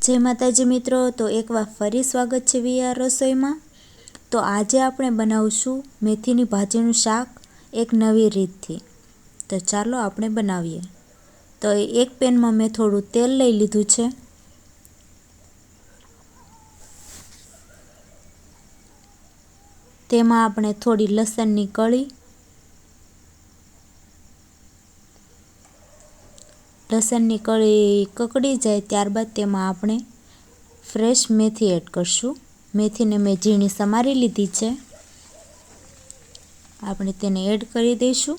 जय माताजी मित्रों। तो एक बार फरी स्वागत है वीआर रसोई में। तो आज આપણે બનાવશું મેથીની ભાજીનું શાક એક નવી રીતથી। તો ચાલો આપણે બનાવીએ। તો એક પેનમાં મેં થોડું તેલ લઈ લીધું છે। તેમાં આપણે થોડી લસણની કળી, લસણની કળી કકડી જાય ત્યારબાદ તેમાં આપણે ફ્રેશ મેથી એડ કરશું। મેથીને મેં ઝીણી સમારી લીધી છે, આપણે તેને એડ કરી દઈશું।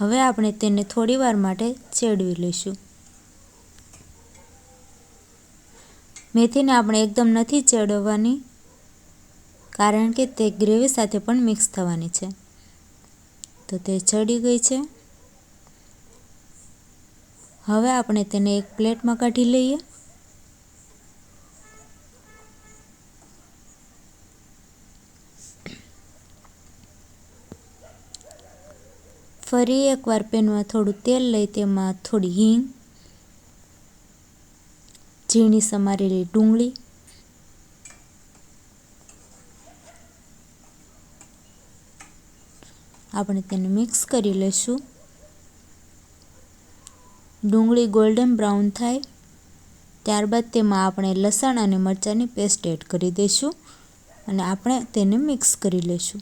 હવે આપણે તેને થોડીવાર માટે ચેડવી લઈશું। મેથીને આપણે એકદમ નથી ચેડવવાની, કારણ કે તે ગ્રેવી સાથે પણ મિક્સ થવાની છે। તો તે ચડી ગઈ છે। હવે આપણે તેને એક પ્લેટમાં કાઢી લઈએ। ફરી એકવાર પેનમાં થોડું તેલ લઈ તેમાં થોડી હિંગ, ઝીણી સમારેલી ડુંગળી, આપણે તેને મિક્સ કરી લઈશું। ડુંગળી ગોલ્ડન બ્રાઉન થાય ત્યારબાદ તેમાં આપણે લસણ અને મરચાંની પેસ્ટ એડ કરી દઈશું અને આપણે તેને મિક્સ કરી લઈશું।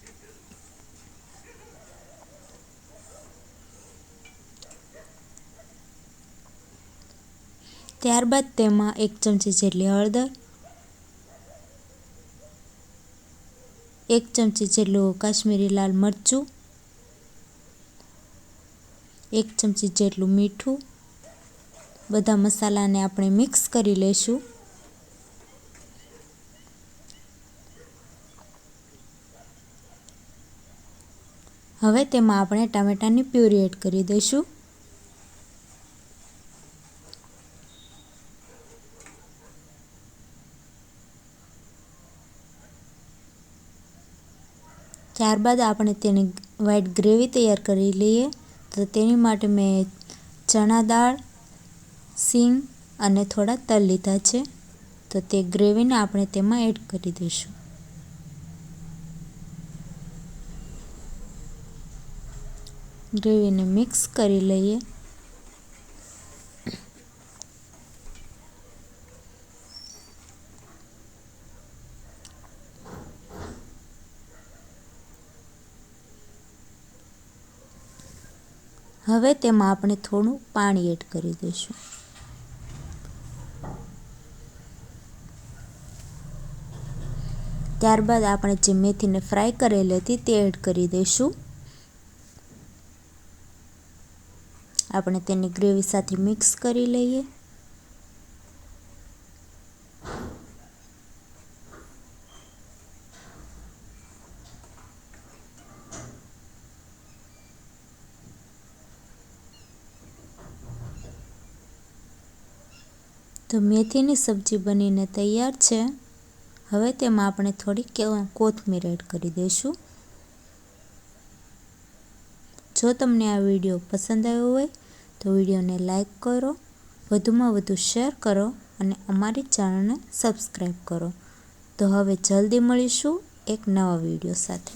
ત્યારબાદ તેમાં 1 ચમચી જેટલી હળદર, 1 ચમચી જેટલું કાશ્મીરી લાલ મરચું, 1 ચમચી જેટલું મીઠું, બધા મસાલાને આપણે મિક્સ કરી લઈશું। હવે તેમાં આપણે ટામેટાની પ્યુરી એડ કરી દઈશું। ત્યારબાદ આપણે તેની વ્હાઈટ ગ્રેવી તૈયાર કરી લઈએ। તો તેની માટે મેં ચણા દાળ, સિંગ અને થોડા તલ લીધા છે। તો તે ગ્રેવીને આપણે તેમાં એડ કરી દઈશું। ગ્રેવીને મિક્સ કરી લઈએ। હવે તેમાં આપણે થોડું પાણી એડ કરી દઈશું। ત્યારબાદ આપણે જે મેથીને ફ્રાય કરેલી હતી તે એડ કરી દઈશું। આપણે તેને ગ્રેવી સાથે મિક્સ કરી લઈએ। તો મેથીની સબ્જી બનીને તૈયાર છે। હવે તેમાં આપણે થોડી કોથમીર એડ કરી દઈશું। જો તમને આ વિડીયો પસંદ આવ્યો હોય તો વિડીયોને લાઈક કરો, વધુમાં વધુ શેર કરો અને અમારી ચેનલને સબસ્ક્રાઈબ કરો। તો હવે જલ્દી મળીશું એક નવા વિડીયો સાથે।